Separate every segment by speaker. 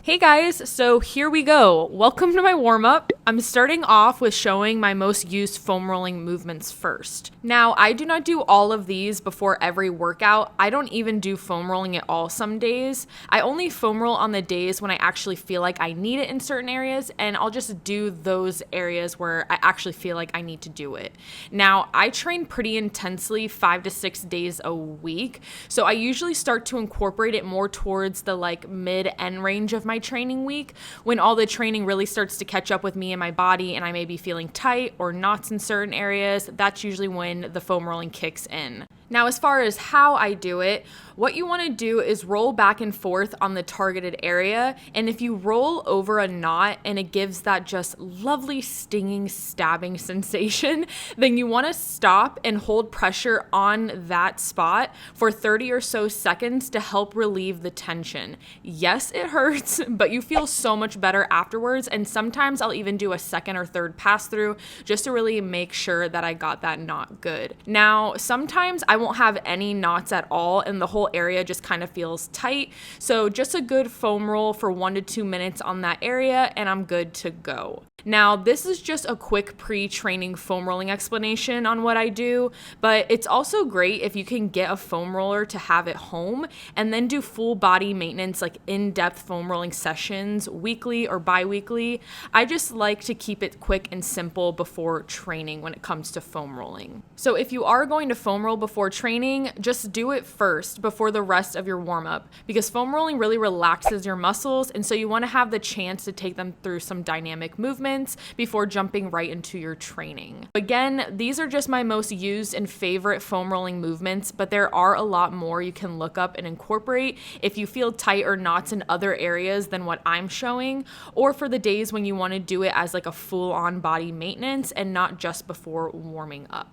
Speaker 1: Hey guys, so here we go. Welcome to my warm-up. I'm starting off with showing my most used foam rolling movements first. Now, I do not do all of these before every workout. I don't even do foam rolling at all some days. I only foam roll on the days when I actually feel like I need it in certain areas, and I'll just do those areas where I actually feel like I need to do it. Now, I train pretty intensely 5 to 6 days a week, so I usually start to incorporate it more towards the mid-end range of my training week when all the training really starts to catch up with me and my body and I may be feeling tight or knots in certain areas. That's usually when the foam rolling kicks in. Now, as far as how I do it, what you want to do is roll back and forth on the targeted area. And if you roll over a knot and it gives that just lovely stinging, stabbing sensation, then you want to stop and hold pressure on that spot for 30 or so seconds to help relieve the tension. Yes, it hurts, but you feel so much better afterwards. And sometimes I'll even do a second or third pass through just to really make sure that I got that knot good. Now, sometimes I won't have any knots at all and the whole area just kind of feels tight. So just a good foam roll for 1 to 2 minutes on that area and I'm good to go. Now, this is just a quick pre-training foam rolling explanation on what I do, but it's also great if you can get a foam roller to have at home and then do full body maintenance, like in-depth foam rolling sessions weekly or bi-weekly. I just like to keep it quick and simple before training when it comes to foam rolling. So if you are going to foam roll before training, just do it first before the rest of your warm-up because foam rolling really relaxes your muscles, and so you want to have the chance to take them through some dynamic movements before jumping right into your training. Again, these are just my most used and favorite foam rolling movements, but there are a lot more you can look up and incorporate if you feel tight or knots in other areas than what I'm showing, or for the days when you want to do it as a full-on body maintenance and not just before warming up.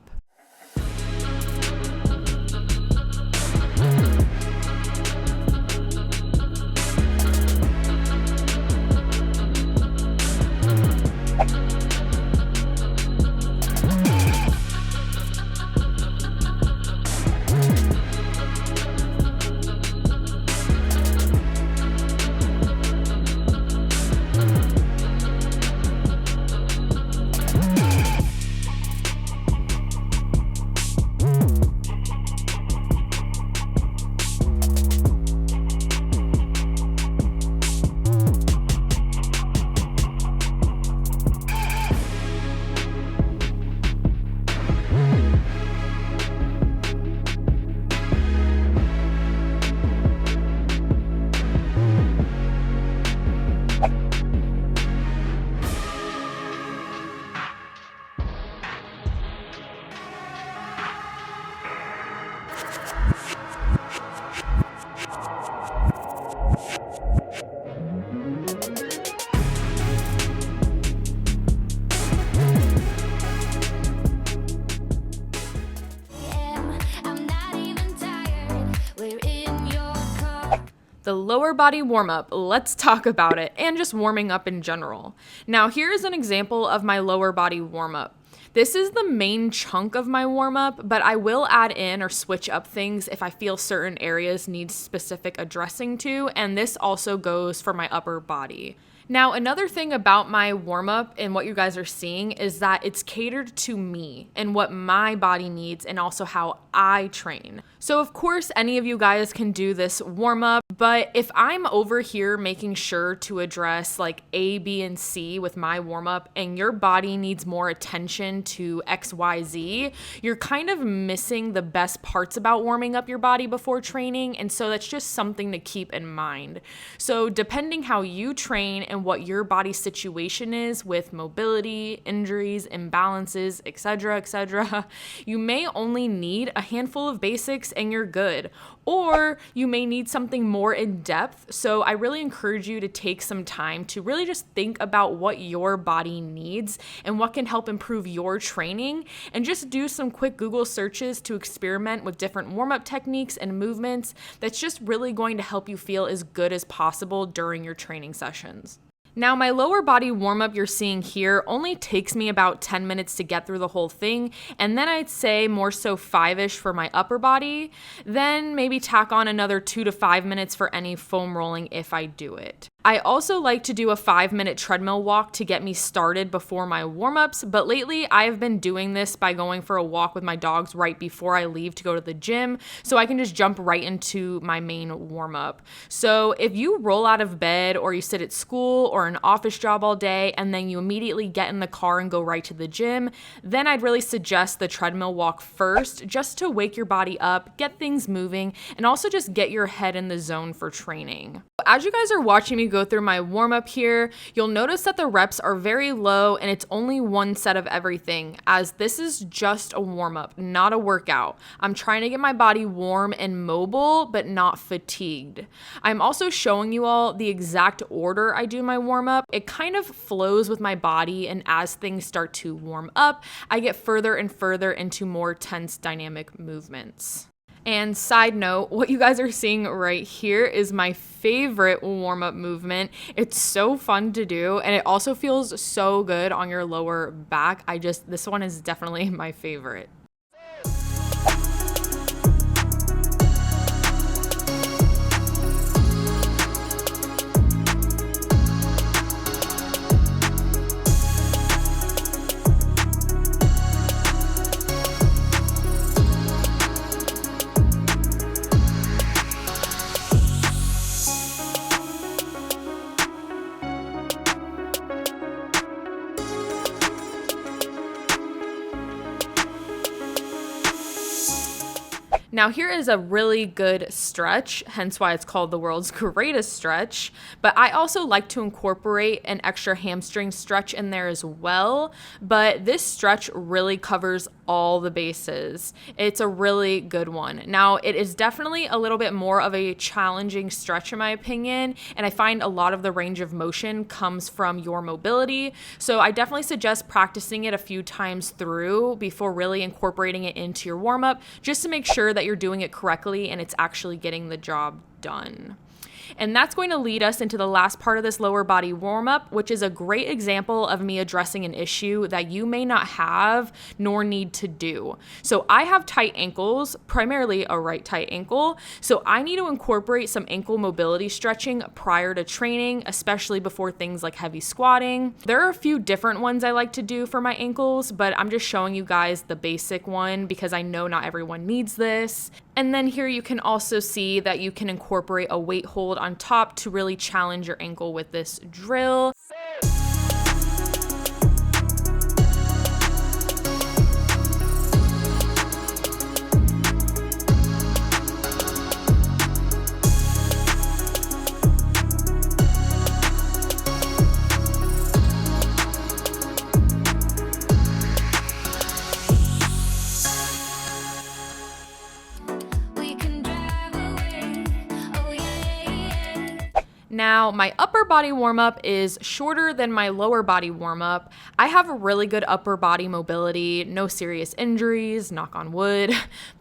Speaker 1: The lower body warm-up, let's talk about it, and just warming up in general. Now, here is an example of my lower body warm-up. This is the main chunk of my warm-up, but I will add in or switch up things if I feel certain areas need specific addressing to, and this also goes for my upper body. Now, another thing about my warm-up and what you guys are seeing is that it's catered to me and what my body needs and also how I train. So of course, any of you guys can do this warm-up, but if I'm over here making sure to address A, B, and C with my warm-up and your body needs more attention to X, Y, Z, you're kind of missing the best parts about warming up your body before training, and so that's just something to keep in mind. So depending how you train and what your body situation is with mobility, injuries, imbalances, etc., you may only need a handful of basics and you're good. Or you may need something more in depth. So I really encourage you to take some time to really just think about what your body needs and what can help improve your training, and just do some quick Google searches to experiment with different warm-up techniques and movements that's just really going to help you feel as good as possible during your training sessions. Now, my lower body warm-up you're seeing here only takes me about 10 minutes to get through the whole thing, and then I'd say more so 5-ish for my upper body, then maybe tack on another 2 to 5 minutes for any foam rolling if I do it. I also like to do a 5-minute treadmill walk to get me started before my warm-ups, but lately I've been doing this by going for a walk with my dogs right before I leave to go to the gym, so I can just jump right into my main warm-up. So if you roll out of bed or you sit at school or an office job all day and then you immediately get in the car and go right to the gym, then I'd really suggest the treadmill walk first, just to wake your body up, get things moving, and also just get your head in the zone for training. As you guys are watching me go through my warm-up here, you'll notice that the reps are very low and it's only one set of everything, as this is just a warm-up, not a workout. I'm trying to get my body warm and mobile, but not fatigued. I'm also showing you all the exact order I do my warm-up. It kind of flows with my body, and as things start to warm up, I get further and further into more tense dynamic movements. And side note, what you guys are seeing right here is my favorite warm-up movement. It's so fun to do, and it also feels so good on your lower back. This one is definitely my favorite. Now here is a really good stretch, hence why it's called the world's greatest stretch, but I also like to incorporate an extra hamstring stretch in there as well, but this stretch really covers all the bases. It's a really good one. Now it is definitely a little bit more of a challenging stretch in my opinion, and I find a lot of the range of motion comes from your mobility, so I definitely suggest practicing it a few times through before really incorporating it into your warm-up, just to make sure that you're doing it correctly and it's actually getting the job done. And that's going to lead us into the last part of this lower body warm-up, which is a great example of me addressing an issue that you may not have nor need to do. So I have tight ankles, primarily a right tight ankle, so I need to incorporate some ankle mobility stretching prior to training, especially before things like heavy squatting. There are a few different ones I like to do for my ankles, but I'm just showing you guys the basic one because I know not everyone needs this. And then here you can also see that you can incorporate a weight hold on top to really challenge your ankle with this drill. Now, my upper body warm-up is shorter than my lower body warm-up. I have a really good upper body mobility, no serious injuries, knock on wood.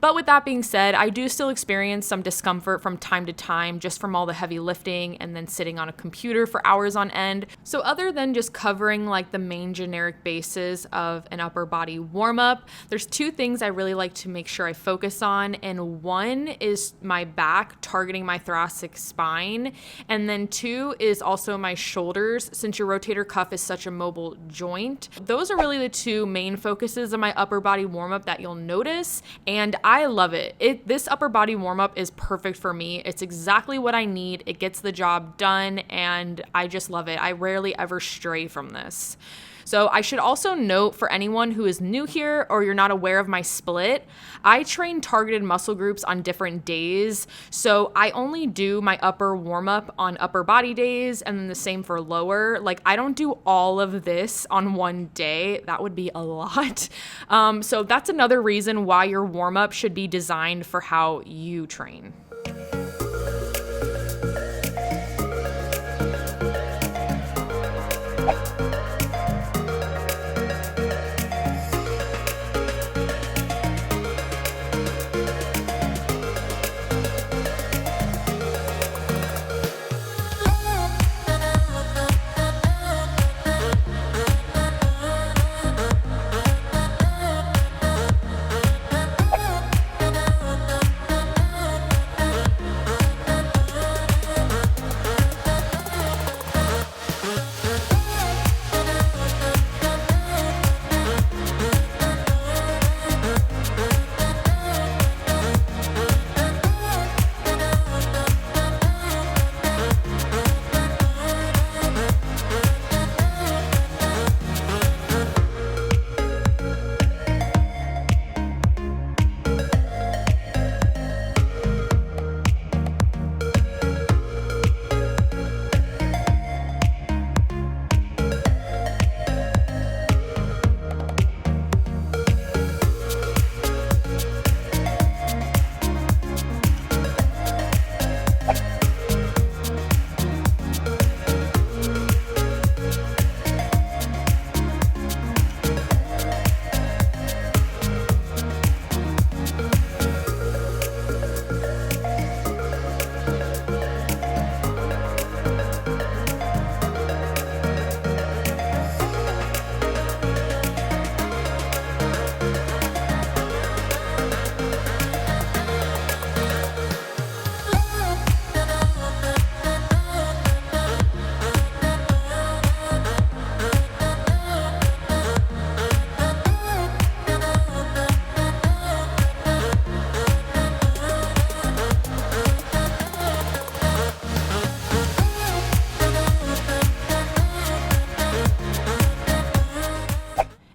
Speaker 1: But with that being said, I do still experience some discomfort from time to time just from all the heavy lifting and then sitting on a computer for hours on end. So other than just covering like the main generic bases of an upper body warm-up, there's two things I really like to make sure I focus on. And one is my back, targeting my thoracic spine. And then two is also my shoulders, since your rotator cuff is such a mobile joint. Those are really the two main focuses of my upper body warm-up that you'll notice, and I love it. This upper body warm-up is perfect for me. It's exactly what I need. It gets the job done, and I just love it. I rarely ever stray from this. So I should also note, for anyone who is new here or you're not aware of my split, I train targeted muscle groups on different days. So I only do my upper warm-up on upper body days and then the same for lower. Like, I don't do all of this on one day. That would be a lot. So that's another reason why your warm-up should be designed for how you train.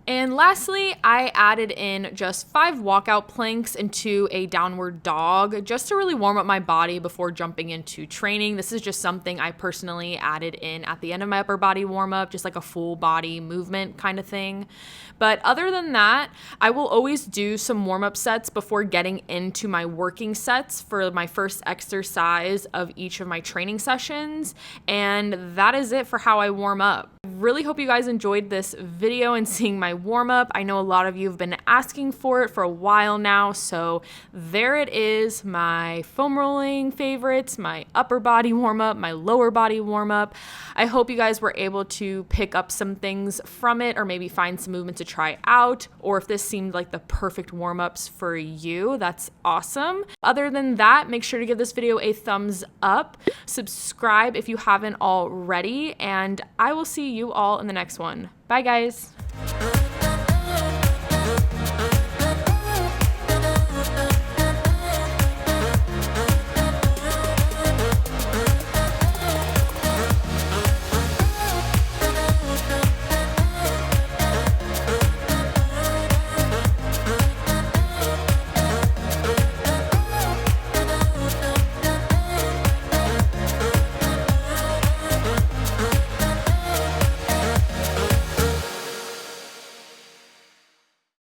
Speaker 1: And lastly, I added in just 5 walkout planks into a downward dog just to really warm up my body before jumping into training. This is just something I personally added in at the end of my upper body warm up, just like a full body movement kind of thing. But other than that, I will always do some warm up sets before getting into my working sets for my first exercise of each of my training sessions. And that is it for how I warm up. Really hope you guys enjoyed this video and seeing my warm up. I know a lot of you have been asking for it for a while now, so there it is, my foam rolling favorites, my upper body warm up, my lower body warm up. I hope you guys were able to pick up some things from it or maybe find some movement to try out, or if this seemed like the perfect warm ups for you, that's awesome. Other than that, make sure to give this video a thumbs up, subscribe if you haven't already, and I will see you all in the next one. Bye guys.